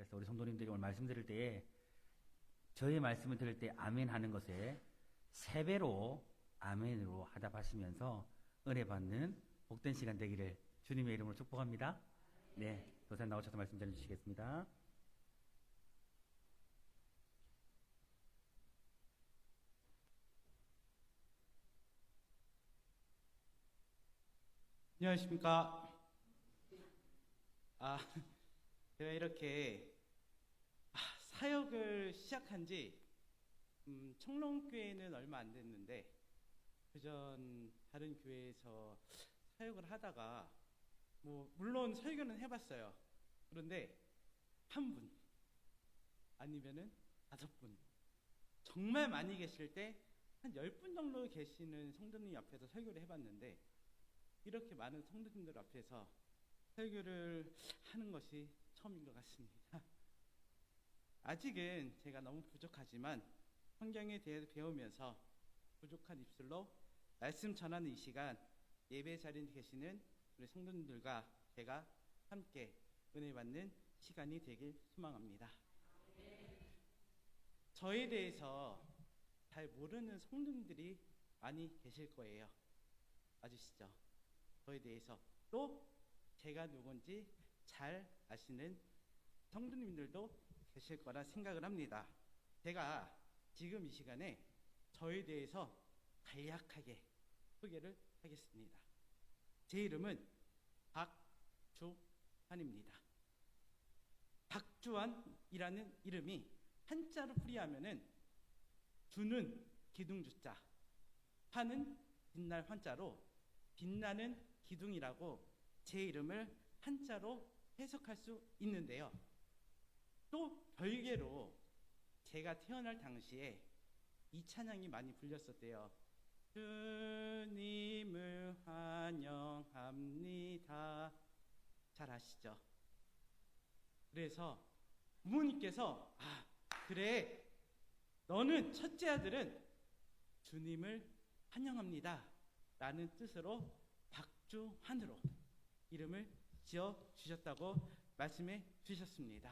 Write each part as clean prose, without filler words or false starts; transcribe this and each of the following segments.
그래서 우리 성도님들이 오늘 말씀 드릴 때에 저의 말씀을 들을 때 아멘 하는 것에 3배로 아멘으로 하답하시면서 은혜 받는 복된 시간 되기를 주님의 이름으로 축복합니다. 네, 도산 나오셔서 말씀 전해주시겠습니다. 안녕하십니까. 제가 이렇게 사역을 시작한 지 청롱교회는 얼마 안 됐는데 그전 다른 교회에서 사역을 하다가 물론 설교는 해봤어요. 그런데 한 분 아니면은 5분 정말 많이 계실 때 한 10분 정도 계시는 성도님 앞에서 설교를 해봤는데 이렇게 많은 성도님들 앞에서 설교를 하는 것이 처음인 것 같습니다. 아직은 제가 너무 부족하지만 성경에 대해 배우면서 부족한 입술로 말씀 전하는 이 시간 예배 자리에 계시는 우리 성도님들과 제가 함께 은혜 받는 시간이 되길 소망합니다. 저에 대해서 잘 모르는 성도님들이 많이 계실 거예요. 맞으시죠? 저에 대해서 또 제가 누군지 잘 아시는 성도님들도 계실 거라 생각을 합니다. 제가 지금 이 시간에 저에 대해서 간략하게 소개를 하겠습니다. 제 이름은 박주환입니다. 박주환이라는 이름이 한자로 풀이하면은 주는 기둥주자, 환은 빛날 환자로 빛나는 기둥이라고 제 이름을 한자로 해석할 수 있는데요. 또 별개로 제가 태어날 당시에 이 찬양이 많이 불렸었대요. 주님을 환영합니다. 잘 아시죠? 그래서 부모님께서 그래 너는 첫째 아들은 주님을 환영합니다 라는 뜻으로 박주환으로 이름을 지어 주셨다고 말씀해 주셨습니다.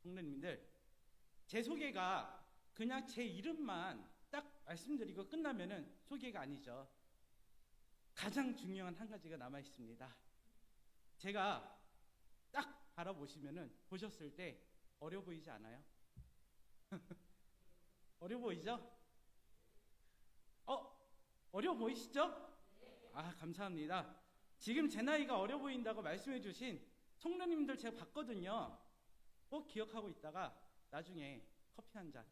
성도님들, 제 소개가 그냥 제 이름만 딱 말씀드리고 끝나면은 소개가 아니죠. 가장 중요한 한 가지가 남아 있습니다. 제가 딱 바라보시면은 보셨을 때 어려 보이지 않아요? 어려 보이죠? 어려 보이시죠? 감사합니다. 지금 제 나이가 어려 보인다고 말씀해 주신 성도님들 제가 봤거든요. 꼭 기억하고 있다가 나중에 커피 한 잔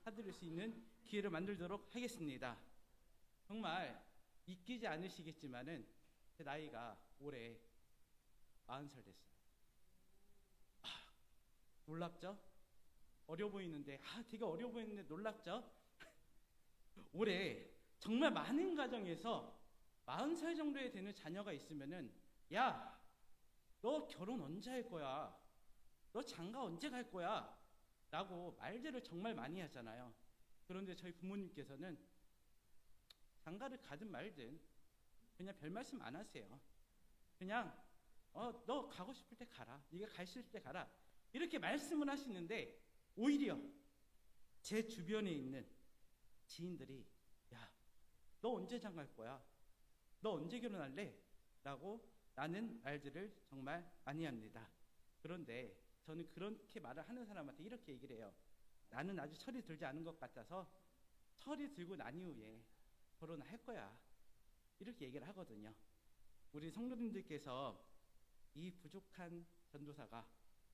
사드릴 수 있는 기회를 만들도록 하겠습니다. 정말 믿기지 않으시겠지만은 제 나이가 올해 40살 됐어요. 놀랍죠? 어려 보이는데 되게 어려 보이는데 놀랍죠? 올해 정말 많은 가정에서 40살 정도에 되는 자녀가 있으면은 야, 너 결혼 언제 할 거야? 너 장가 언제 갈 거야? 라고 말들을 정말 많이 하잖아요. 그런데 저희 부모님께서는 장가를 가든 말든 그냥 별 말씀 안 하세요. 그냥 너 가고 싶을 때 가라. 네가 갈 수 있을 때 가라. 이렇게 말씀을 하시는데 오히려 제 주변에 있는 지인들이 야, 너 언제 장가 갈 거야? 너 언제 결혼할래? 라고 라는 말들을 정말 많이 합니다. 그런데 저는 그렇게 말을 하는 사람한테 이렇게 얘기를 해요. 나는 아직 철이 들지 않은 것 같아서 철이 들고 난 이후에 결혼을 할 거야. 이렇게 얘기를 하거든요. 우리 성도님들께서 이 부족한 전도사가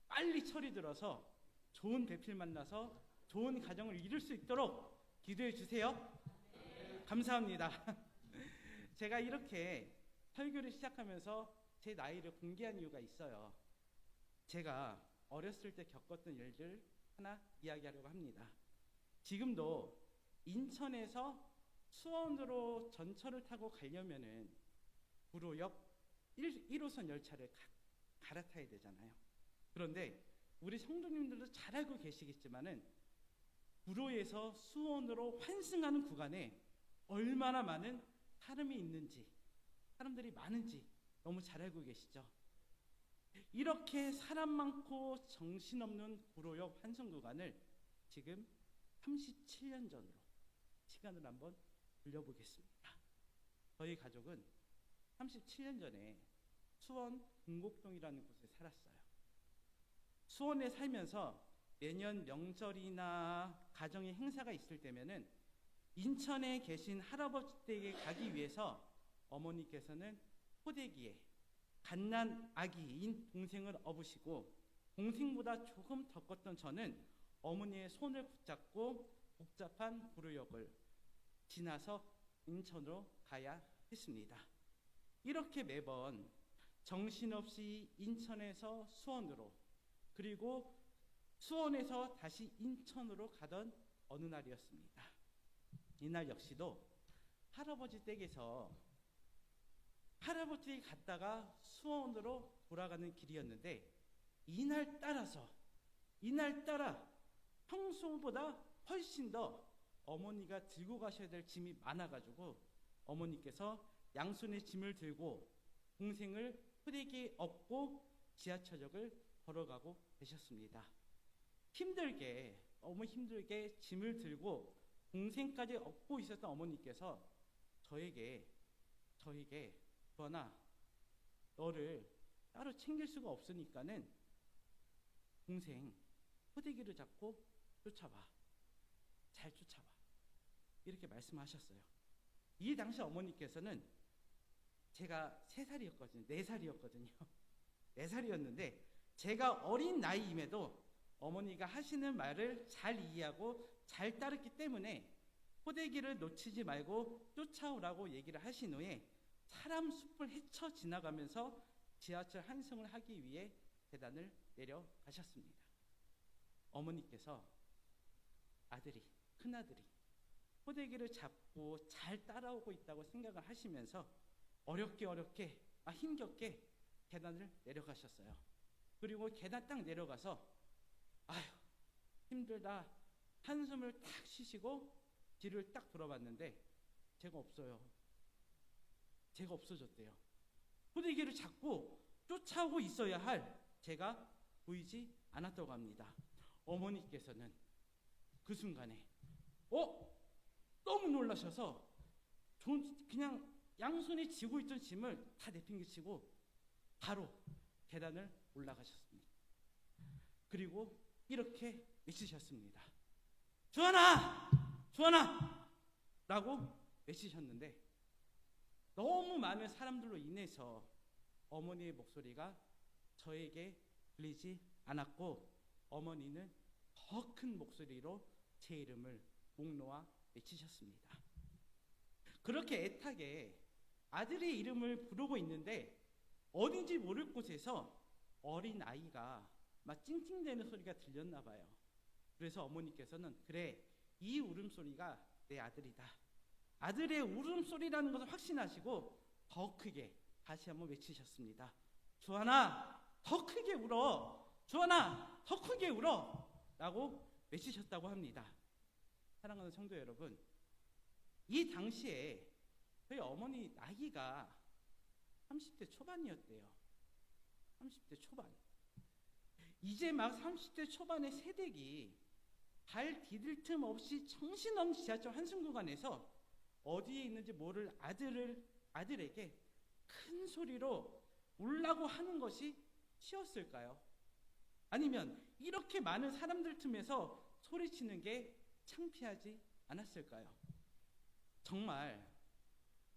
빨리 철이 들어서 좋은 배필 만나서 좋은 가정을 이룰 수 있도록 기도해 주세요. 감사합니다. 제가 이렇게 설교를 시작하면서 제 나이를 공개한 이유가 있어요. 제가 어렸을 때 겪었던 일들 하나 이야기하려고 합니다. 지금도 인천에서 수원으로 전철을 타고 가려면은 구로역 1호선 열차를 갈아타야 되잖아요. 그런데 우리 성도님들도 잘 알고 계시겠지만은 구로에서 수원으로 환승하는 구간에 얼마나 많은 사람이 있는지, 사람들이 많은지 너무 잘 알고 계시죠? 이렇게 사람 많고 정신없는 구로역 환승구간을 지금 37년 전으로 시간을 한번 돌려보겠습니다. 저희 가족은 37년 전에 수원 동곡동이라는 곳에 살았어요. 수원에 살면서 매년 명절이나 가정의 행사가 있을 때면은 인천에 계신 할아버지 댁에 가기 위해서 어머니께서는 포대기에 갓난 아기인 동생을 업으시고 동생보다 조금 더 컸던 저는 어머니의 손을 붙잡고 복잡한 구로역을 지나서 인천으로 가야 했습니다. 이렇게 매번 정신없이 인천에서 수원으로 그리고 수원에서 다시 인천으로 가던 어느 날이었습니다. 이날 역시도 할아버지 댁에서 할아버지 댁에 갔다가 수원으로 돌아가는 길이었는데 이날 따라 평소보다 훨씬 더 어머니가 들고 가셔야 될 짐이 많아가지고 어머니께서 양손에 짐을 들고 동생을 포대기에 업고 지하철역을 걸어가고 계셨습니다. 너무 힘들게 짐을 들고 동생까지 업고 있었던 어머니께서 저에게 주원아, 너를 따로 챙길 수가 없으니까는 동생 포대기를 잡고 쫓아와. 잘 쫓아와. 이렇게 말씀하셨어요. 이 당시 어머니께서는 제가 3살이었거든요. 4살이었거든요. 4살이었는데 제가 어린 나이임에도 어머니가 하시는 말을 잘 이해하고 잘 따르기 때문에 포대기를 놓치지 말고 쫓아오라고 얘기를 하신 후에 사람 숲을 헤쳐 지나가면서 지하철 환승을 하기 위해 계단을 내려가셨습니다. 어머니께서 큰아들이 포대기를 잡고 잘 따라오고 있다고 생각을 하시면서 힘겹게 계단을 내려가셨어요. 그리고 계단 딱 내려가서 아휴 힘들다 한숨을 탁 쉬시고 뒤를 딱 돌아봤는데 제가 없어졌대요. 포대기를 잡고 쫓아오고 있어야 할 제가 보이지 않았다고 합니다. 어머니께서는 그 순간에 너무 놀라셔서 그냥 양손에 쥐고 있던 짐을 다 내팽개치고 바로 계단을 올라가셨습니다. 그리고 이렇게 외치셨습니다. 주원아! 라고 외치셨는데 너무 많은 사람들로 인해서 어머니의 목소리가 저에게 들리지 않았고 어머니는 더 큰 목소리로 제 이름을 목 놓아 외치셨습니다. 그렇게 애타게 아들의 이름을 부르고 있는데 어딘지 모를 곳에서 어린 아이가 막 찡찡대는 소리가 들렸나 봐요. 그래서 어머니께서는 그래, 이 울음소리가 내 아들이다. 아들의 울음소리라는 것을 확신하시고 더 크게 다시 한번 외치셨습니다. 주원아, 더 크게 울어. 주원아, 더 크게 울어. 라고 외치셨다고 합니다. 사랑하는 성도 여러분, 이 당시에 저희 어머니 나이가 30대 초반이었대요. 30대 초반. 이제 막 30대 초반의 새댁이 발 디딜 틈 없이 정신없는 지하철 환승구간에서 어디에 있는지 모를 아들에게 큰 소리로 울라고 하는 것이 쉬웠을까요? 아니면 이렇게 많은 사람들 틈에서 소리치는 게 창피하지 않았을까요? 정말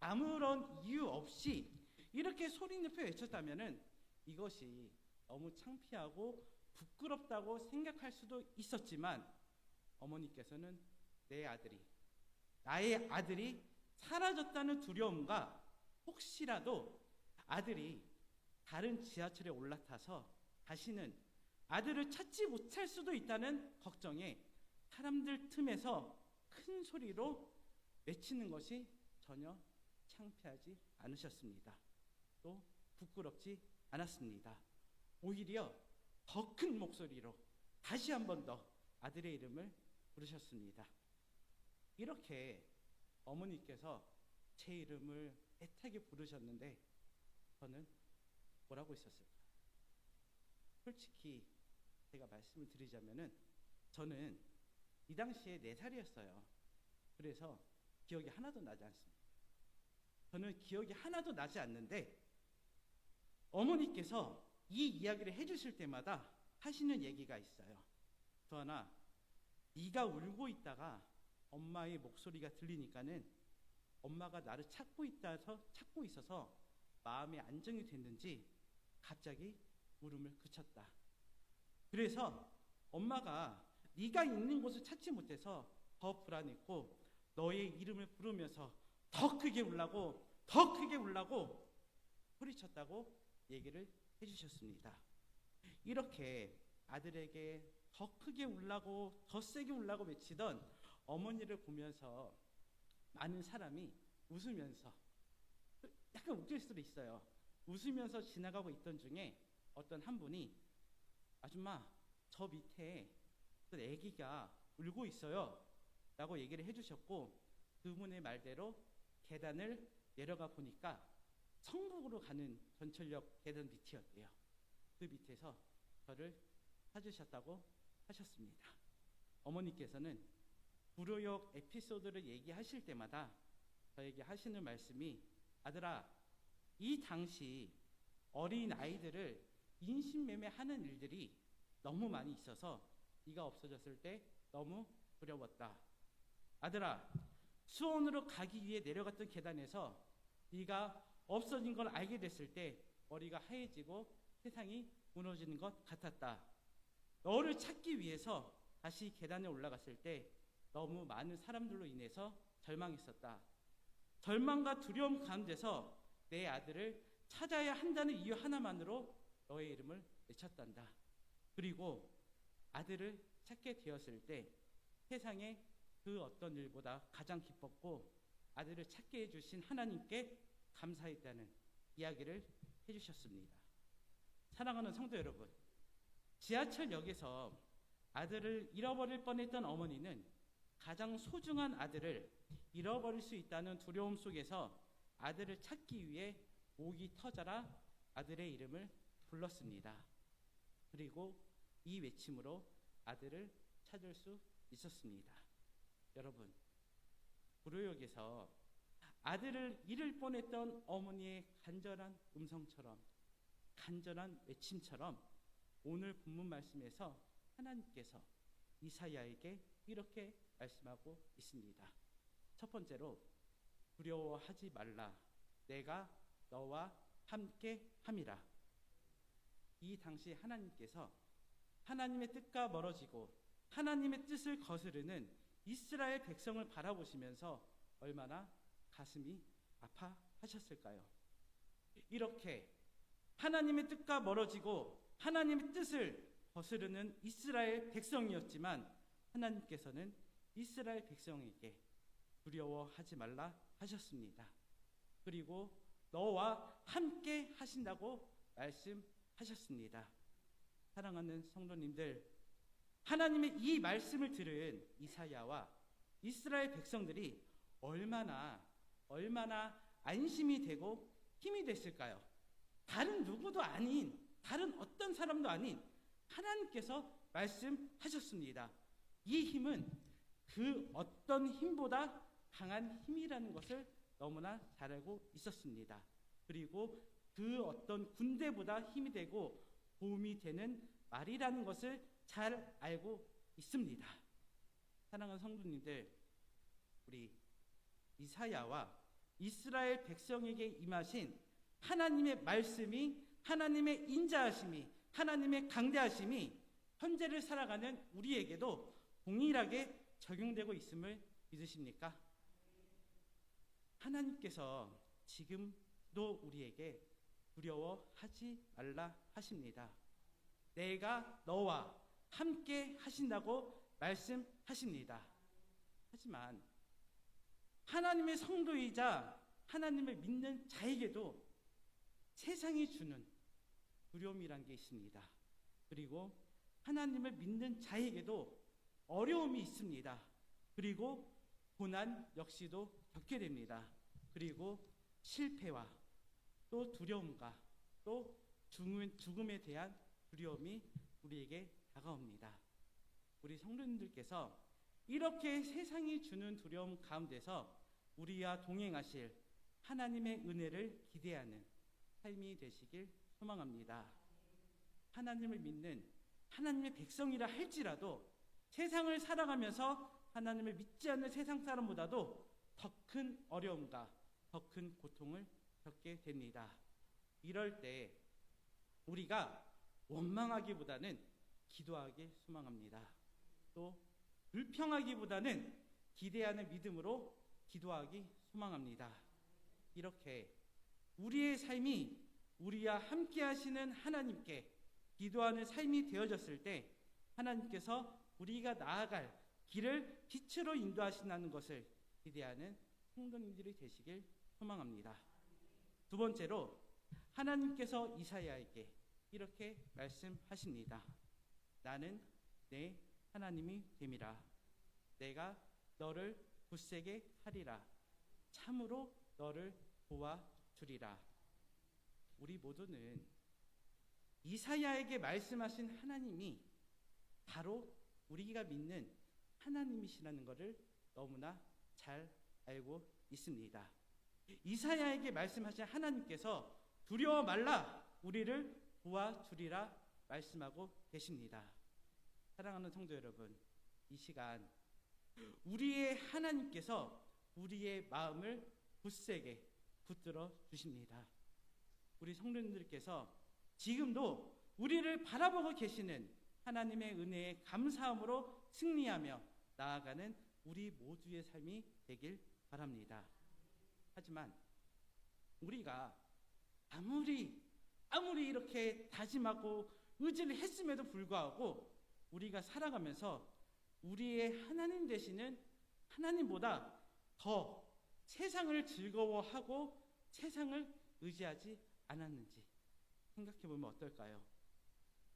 아무런 이유 없이 이렇게 소리 높여 외쳤다면은 이것이 너무 창피하고 부끄럽다고 생각할 수도 있었지만 어머니께서는 나의 아들이 사라졌다는 두려움과 혹시라도 아들이 다른 지하철에 올라타서 다시는 아들을 찾지 못할 수도 있다는 걱정에 사람들 틈에서 큰 소리로 외치는 것이 전혀 창피하지 않으셨습니다. 또 부끄럽지 않았습니다. 오히려 더 큰 목소리로 다시 한 번 더 아들의 이름을 부르셨습니다. 이렇게 어머니께서 제 이름을 애타게 부르셨는데 저는 뭐라고 했었을까요? 솔직히 제가 말씀을 드리자면은 저는 이 당시에 4살이었어요. 그래서 기억이 하나도 나지 않습니다. 저는 기억이 하나도 나지 않는데 어머니께서 이 이야기를 해주실 때마다 하시는 얘기가 있어요. 도하나, 네가 울고 있다가 엄마의 목소리가 들리니까는 엄마가 나를 찾고 있어서 마음이 안정이 됐는지 갑자기 울음을 그쳤다. 그래서 엄마가 네가 있는 곳을 찾지 못해서 더 불안했고 너의 이름을 부르면서 더 크게 울라고 소리쳤다고 얘기를 해주셨습니다. 이렇게 아들에게 더 크게 울라고 더 세게 울라고 외치던 어머니를 보면서 많은 사람이 웃으면서, 약간 웃길 수도 있어요. 웃으면서 지나가고 있던 중에 어떤 한 분이 아줌마, 저 밑에 그 애기가 울고 있어요 라고 얘기를 해주셨고, 그분의 말대로 계단을 내려가 보니까 성북으로 가는 전철역 계단 밑이었대요. 그 밑에서 저를 찾으셨다고 하셨습니다. 어머니께서는 불효역 에피소드를 얘기하실 때마다 저에게 하시는 말씀이, 아들아, 이 당시 어린 아이들을 인신매매하는 일들이 너무 많이 있어서 네가 없어졌을 때 너무 두려웠다. 아들아, 수원으로 가기 위해 내려갔던 계단에서 네가 없어진 걸 알게 됐을 때 머리가 하얘지고 세상이 무너지는 것 같았다. 너를 찾기 위해서 다시 계단에 올라갔을 때 너무 많은 사람들로 인해서 절망했었다. 절망과 두려움 가운데서 내 아들을 찾아야 한다는 이유 하나만으로 너의 이름을 외쳤단다. 그리고 아들을 찾게 되었을 때 세상에 그 어떤 일보다 가장 기뻤고 아들을 찾게 해주신 하나님께 감사했다는 이야기를 해주셨습니다. 사랑하는 성도 여러분, 지하철역에서 아들을 잃어버릴 뻔했던 어머니는 가장 소중한 아들을 잃어버릴 수 있다는 두려움 속에서 아들을 찾기 위해 목이 터져라 아들의 이름을 불렀습니다. 그리고 이 외침으로 아들을 찾을 수 있었습니다. 여러분, 불효역에서 아들을 잃을 뻔했던 어머니의 간절한 음성처럼, 간절한 외침처럼 오늘 본문 말씀에서 하나님께서 이사야에게 이렇게 말씀하고 있습니다. 첫 번째로, 두려워하지 말라. 내가 너와 함께 함이라. 이 당시 하나님께서 하나님의 뜻과 멀어지고 하나님의 뜻을 거스르는 이스라엘 백성을 바라보시면서 얼마나 가슴이 아파하셨을까요? 이렇게 하나님의 뜻과 멀어지고 하나님의 뜻을 거스르는 이스라엘 백성이었지만 하나님께서는 이스라엘 백성에게 두려워하지 말라 하셨습니다. 그리고 너와 함께 하신다고 말씀하셨습니다. 사랑하는 성도님들, 하나님의 이 말씀을 들은 이사야와 이스라엘 백성들이 얼마나 안심이 되고 힘이 됐을까요? 다른 누구도 아닌, 다른 어떤 사람도 아닌 하나님께서 말씀하셨습니다. 이 힘은 그 어떤 힘보다 강한 힘이라는 것을 너무나 잘 알고 있었습니다. 그리고 그 어떤 군대보다 힘이 되고 도움이 되는 말이라는 것을 잘 알고 있습니다. 사랑하는 성도님들, 우리 이사야와 이스라엘 백성에게 임하신 하나님의 말씀이, 하나님의 인자하심이, 하나님의 강대하심이 현재를 살아가는 우리에게도 동일하게 적용되고 있음을 믿으십니까? 하나님께서 지금도 우리에게 두려워하지 말라 하십니다. 내가 너와 함께 하신다고 말씀하십니다. 하지만 하나님의 성도이자 하나님을 믿는 자에게도 세상이 주는 두려움이란 게 있습니다. 그리고 하나님을 믿는 자에게도 어려움이 있습니다. 그리고 고난 역시도 겪게 됩니다. 그리고 실패와 또 두려움과 또 죽음에 대한 두려움이 우리에게 다가옵니다. 우리 성도님들께서 이렇게 세상이 주는 두려움 가운데서 우리와 동행하실 하나님의 은혜를 기대하는 삶이 되시길 소망합니다. 하나님을 믿는 하나님의 백성이라 할지라도 세상을 살아가면서 하나님을 믿지 않는 세상 사람보다도 더 큰 어려움과 더 큰 고통을 겪게 됩니다. 이럴 때 우리가 원망하기보다는 기도하길 소망합니다. 또 불평하기보다는 기대하는 믿음으로 기도하기 소망합니다. 이렇게 우리의 삶이 우리와 함께 하시는 하나님께 기도하는 삶이 되어졌을 때 하나님께서 우리가 나아갈 길을 빛으로 인도하신다는 것을 기대하는 성도님들이 되시길 소망합니다. 두 번째로 하나님께서 이사야에게 이렇게 말씀하십니다. 나는 내 하나님이 됨이라. 내가 너를 굳세게 하리라. 참으로 너를 도와주리라. 우리 모두는 이사야에게 말씀하신 하나님이 바로 우리가 믿는 하나님이시라는 것을 너무나 잘 알고 있습니다. 이사야에게 말씀하신 하나님께서 두려워 말라, 우리를 도와주리라 말씀하고 계십니다. 사랑하는 성도 여러분, 이 시간 우리의 하나님께서 우리의 마음을 굳세게 붙들어 주십니다. 우리 성도님들께서 지금도 우리를 바라보고 계시는 하나님의 은혜에 감사함으로 승리하며 나아가는 우리 모두의 삶이 되길 바랍니다. 하지만 우리가 아무리 이렇게 다짐하고 의지를 했음에도 불구하고 우리가 살아가면서 우리의 하나님 되시는 하나님보다 더 세상을 즐거워하고 세상을 의지하지 않았는지 생각해 보면 어떨까요?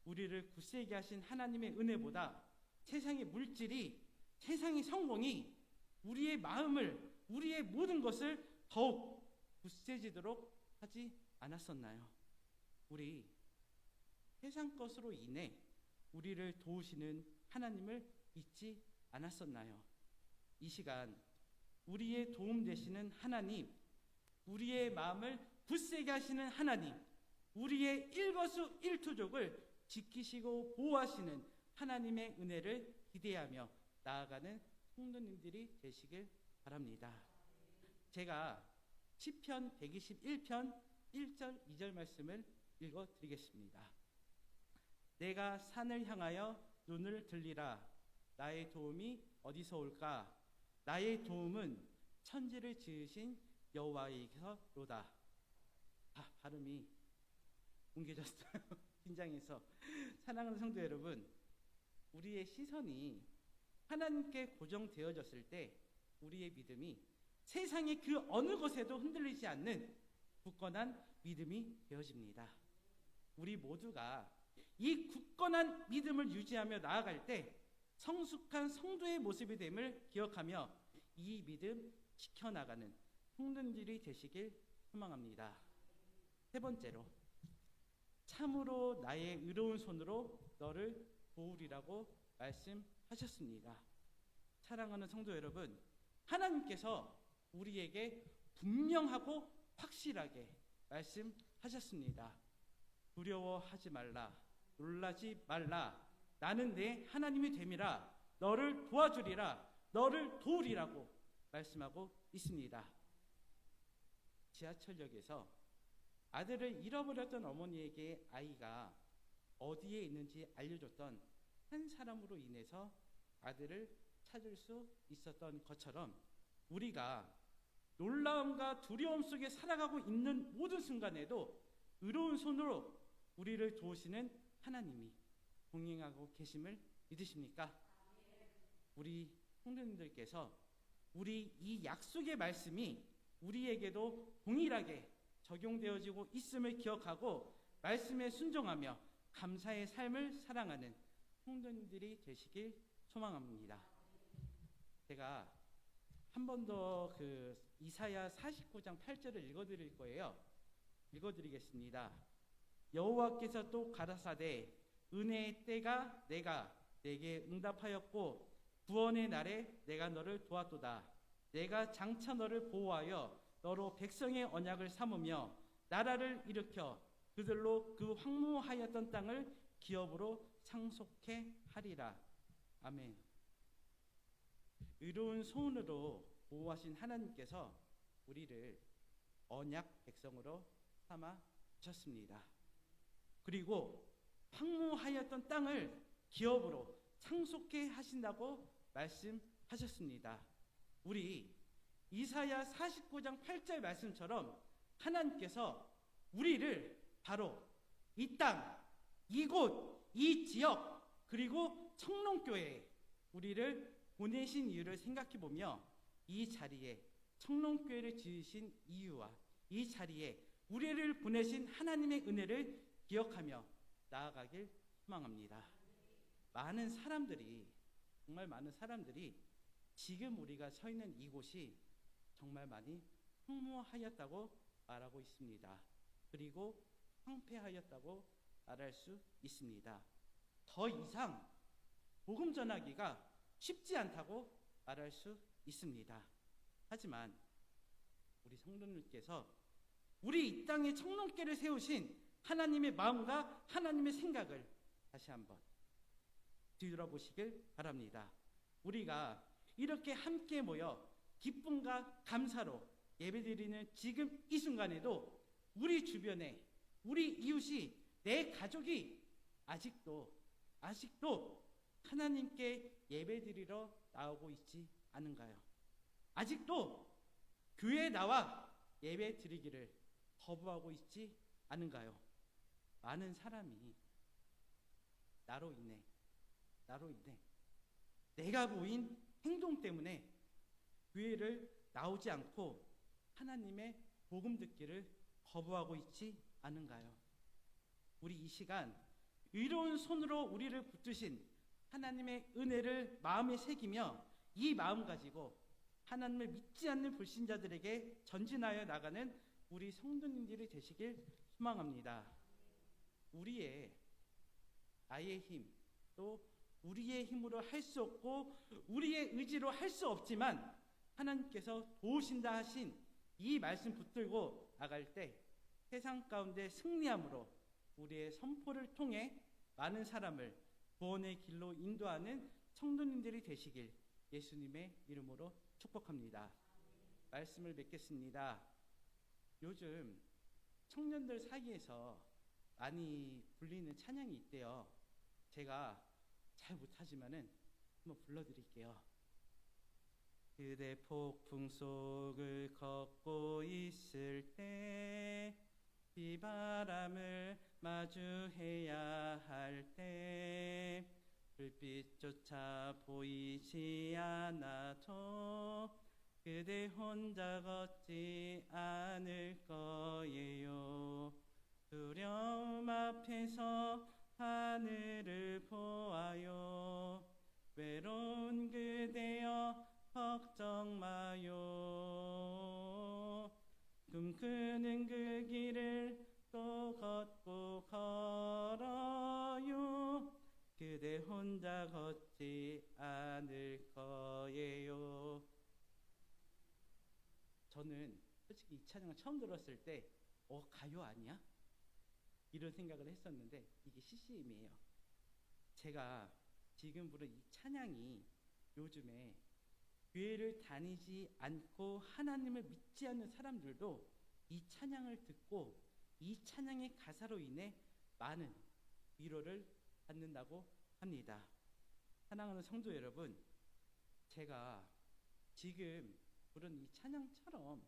우리를 굳세게 하신 하나님의 은혜보다 세상의 물질이, 세상의 성공이 우리의 마음을, 우리의 모든 것을 더욱 굳세지도록 하지 않았었나요? 우리 세상 것으로 인해 우리를 도우시는 하나님을 잊지 않았었나요? 이 시간 우리의 도움 되시는 하나님, 우리의 마음을 굳세게 하시는 하나님, 우리의 일거수일투족을 지키시고 보호하시는 하나님의 은혜를 기대하며 나아가는 성도님들이 되시길 바랍니다. 제가 시편 121편 1절 2절 말씀을 읽어드리겠습니다. 내가 산을 향하여 눈을 들리라. 나의 도움이 어디서 올까? 나의 도움은 천지를 지으신 여호와에게서로다. 발음이 뭉개졌어요. 긴장해서. 사랑하는 성도 여러분, 우리의 시선이 하나님께 고정되어졌을 때 우리의 믿음이 세상의 그 어느 곳에도 흔들리지 않는 굳건한 믿음이 되어집니다. 우리 모두가 이 굳건한 믿음을 유지하며 나아갈 때 성숙한 성도의 모습이 됨을 기억하며 이 믿음 지켜나가는 성도님들이 되시길 소망합니다. 세 번째로, 참으로 나의 의로운 손으로 너를 도우리라고 말씀하셨습니다. 사랑하는 성도 여러분, 하나님께서 우리에게 분명하고 확실하게 말씀하셨습니다. 두려워하지 말라, 놀라지 말라, 나는 내 하나님이 됨이라, 너를 도와주리라, 너를 도우리라고 말씀하고 있습니다. 지하철역에서 아들을 잃어버렸던 어머니에게 아이가 어디에 있는지 알려줬던 한 사람으로 인해서 아들을 찾을 수 있었던 것처럼 우리가 놀라움과 두려움 속에 살아가고 있는 모든 순간에도 의로운 손으로 우리를 도우시는 하나님이 동행하고 계심을 믿으십니까? 우리 성도님들께서 우리 이 약속의 말씀이 우리에게도 동일하게 적용되어지고 있음을 기억하고 말씀에 순종하며 감사의 삶을 살아가는 성도님들이 되시길 소망합니다. 제가 한 번 더 그 이사야 49장 8절을 읽어드릴 거예요. 읽어드리겠습니다. 여호와께서 또 가라사대 은혜의 때가 내가 내게 응답하였고 구원의 날에 내가 너를 도왔도다. 내가 장차 너를 보호하여 너로 백성의 언약을 삼으며 나라를 일으켜 그들로 그 황무하였던 땅을 기업으로 상속해 하리라. 아멘. 의로운 손으로 보호하신 하나님께서 우리를 언약 백성으로 삼아 주셨습니다. 그리고 황무하였던 땅을 기업으로 상속해 하신다고 말씀하셨습니다. 우리 이사야 49장 8절 말씀처럼 하나님께서 우리를 바로 이 땅, 이곳, 이 지역, 그리고 청롱교회에 우리를 보내신 이유를 생각해 보며 이 자리에 청롱교회를 지으신 이유와 이 자리에 우리를 보내신 하나님의 은혜를 기억하며 나아가길 소망합니다. 많은 사람들이, 정말 많은 사람들이 지금 우리가 서 있는 이곳이 정말 많이 황무하였다고 말하고 있습니다. 그리고 황폐하였다고 말할 수 있습니다. 더 이상 복음 전하기가 쉽지 않다고 말할 수 있습니다. 하지만 우리 성도님께서 우리 이 땅에 청롱교회를 세우신 하나님의 마음과 하나님의 생각을 다시 한번 뒤돌아보시길 바랍니다. 우리가 이렇게 함께 모여 기쁨과 감사로 예배드리는 지금 이 순간에도 우리 주변에 우리 이웃이 내 가족이 아직도 하나님께 예배드리러 나오고 있지 않은가요? 아직도 교회에 나와 예배드리기를 거부하고 있지 않은가요? 많은 사람이 나로 인해 내가 보인 행동 때문에 교회를 나오지 않고 하나님의 복음 듣기를 거부하고 있지 않은가요? 우리 이 시간 의로운 손으로 우리를 붙드신 하나님의 은혜를 마음에 새기며 이 마음 가지고 하나님을 믿지 않는 불신자들에게 전진하여 나가는 우리 성도님들이 되시길 소망합니다. 우리의 나의 힘, 또 우리의 힘으로 할 수 없고 우리의 의지로 할 수 없지만 하나님께서 도우신다 하신 이 말씀 붙들고 나갈 때 세상 가운데 승리함으로 우리의 선포를 통해 많은 사람을 구원의 길로 인도하는 성도님들이 되시길 예수님의 이름으로 축복합니다. 말씀을 맺겠습니다. 요즘 청년들 사이에서 많이 불리는 찬양이 있대요. 제가 잘 못하지만은 한번 불러드릴게요. 그대 폭풍 속을 걷고 있을 때 비바람을 마주해야 할 때 불빛조차 보이지 않아도 그대 혼자 걷지 않을 거예요. 두려움 앞에서 하늘을 보아요. 외로운 그대여 걱정 마요. 꿈꾸는 그 길을 또 걷고 걸어요. 그대 혼자 걷지 않을 거예요. 저는 솔직히 이 찬양을 처음 들었을 때 가요 아니야? 이런 생각을 했었는데 이게 CCM이에요. 제가 지금 부른 이 찬양이 요즘에 교회를 다니지 않고 하나님을 믿지 않는 사람들도 이 찬양을 듣고 이 찬양의 가사로 인해 많은 위로를 받는다고 합니다. 사랑하는 성도 여러분, 제가 지금 부른 이 찬양처럼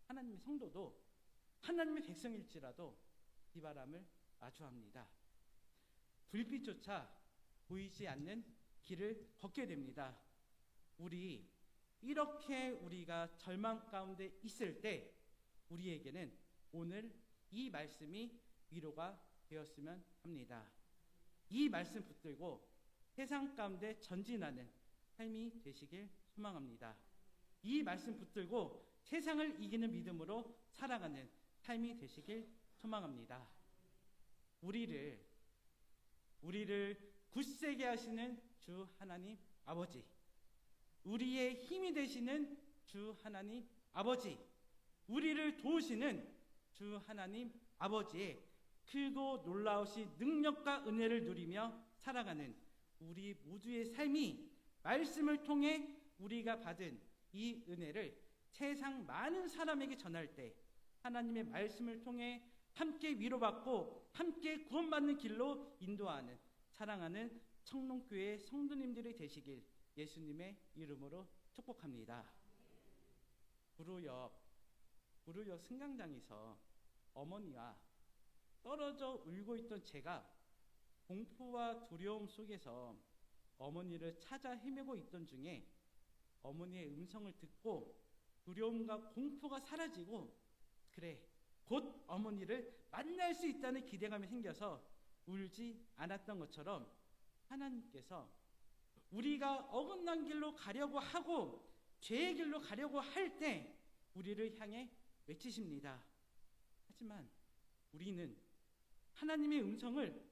하나님의 성도도 하나님의 백성일지라도 비바람을 마주합니다. 불빛조차 보이지 않는 길을 걷게 됩니다. 우리가 절망 가운데 있을 때 우리에게는 오늘 이 말씀이 위로가 되었으면 합니다. 이 말씀 붙들고 세상 가운데 전진하는 삶이 되시길 소망합니다. 이 말씀 붙들고 세상을 이기는 믿음으로 살아가는 삶이 되시길 소망합니다. 우리를 우리를 굳세게 하시는 주 하나님 아버지, 우리의 힘이 되시는 주 하나님 아버지, 우리를 도우시는 주 하나님 아버지의 크고 놀라우신 능력과 은혜를 누리며 살아가는 우리 모두의 삶이 말씀을 통해 우리가 받은 이 은혜를 세상 많은 사람에게 전할 때 하나님의 말씀을 통해 함께 위로받고 함께 구원받는 길로 인도하는 사랑하는 청롱교회 성도님들이 되시길 예수님의 이름으로 축복합니다. 구루역 승강장에서 어머니와 떨어져 울고 있던 제가 공포와 두려움 속에서 어머니를 찾아 헤매고 있던 중에 어머니의 음성을 듣고 두려움과 공포가 사라지고, 그래, 곧 어머니를 만날 수 있다는 기대감이 생겨서 울지 않았던 것처럼 하나님께서 우리가 어긋난 길로 가려고 하고 죄의 길로 가려고 할 때 우리를 향해 외치십니다. 하지만 우리는 하나님의 음성을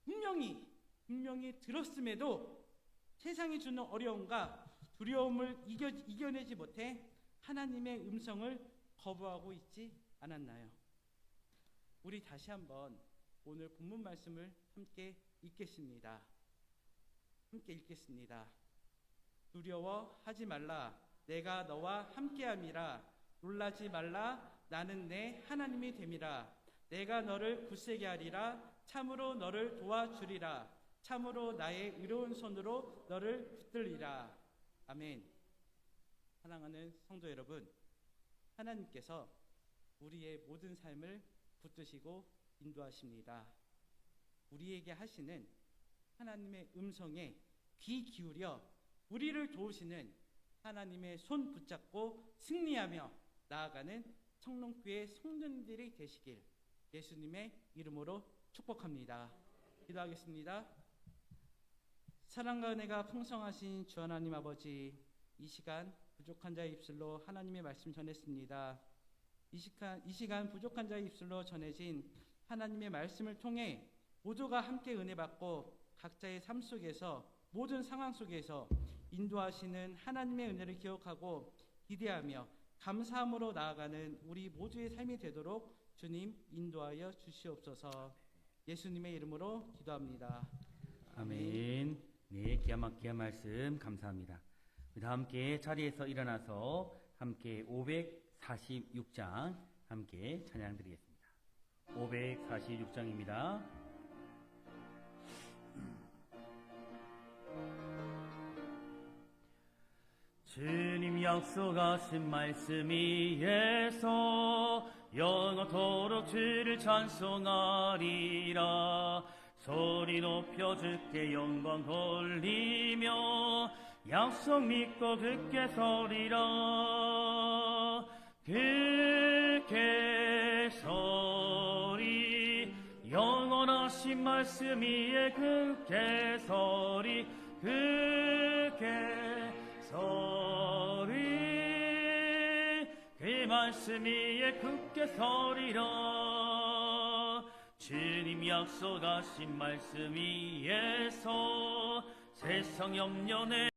분명히 들었음에도 세상이 주는 어려움과 두려움을 이겨내지 못해 하나님의 음성을 거부하고 있지 않았나요? 우리 다시 한번 오늘 본문 말씀을 함께 읽겠습니다. 두려워하지 말라. 내가 너와 함께함이라. 놀라지 말라. 나는 내 하나님이 됨이라. 내가 너를 굳세게 하리라. 참으로 너를 도와주리라. 참으로 나의 의로운 손으로 너를 붙들리라. 아멘. 사랑하는 성도 여러분, 하나님께서 우리의 모든 삶을 붙드시고 인도하십니다. 우리에게 하시는 하나님의 음성에 귀 기울여 우리를 도우시는 하나님의 손 붙잡고 승리하며 나아가는 청롱교회 성도님들이 되시길 예수님의 이름으로 축복합니다. 기도하겠습니다. 사랑과 은혜가 풍성하신 주 하나님 아버지, 이 시간 부족한 자의 입술로 하나님의 말씀 전했습니다. 이 시간 부족한 자의 입술로 전해진 하나님의 말씀을 통해 모두가 함께 은혜 받고 각자의 삶 속에서 모든 상황 속에서 인도하시는 하나님의 은혜를 기억하고 기대하며 감사함으로 나아가는 우리 모두의 삶이 되도록 주님 인도하여 주시옵소서. 예수님의 이름으로 기도합니다. 아멘. 네, 기가 막힌 말씀 감사합니다. 다 함께 자리에서 일어나서 함께 546장 함께 찬양 드리겠습니다. 546장입니다. 주님 약속하신 말씀 위에서 영원토록 주를 찬송하리라. 소리 높여 주께 영광 돌리며 약속 믿고 굳게 서리라. 굳게 서리. 영원하신 말씀 위에 굳게 서리. 굳게 서리. 그 말씀 위에 굳게 서리라. 주님 약속하신 말씀 위에서 세상 염려내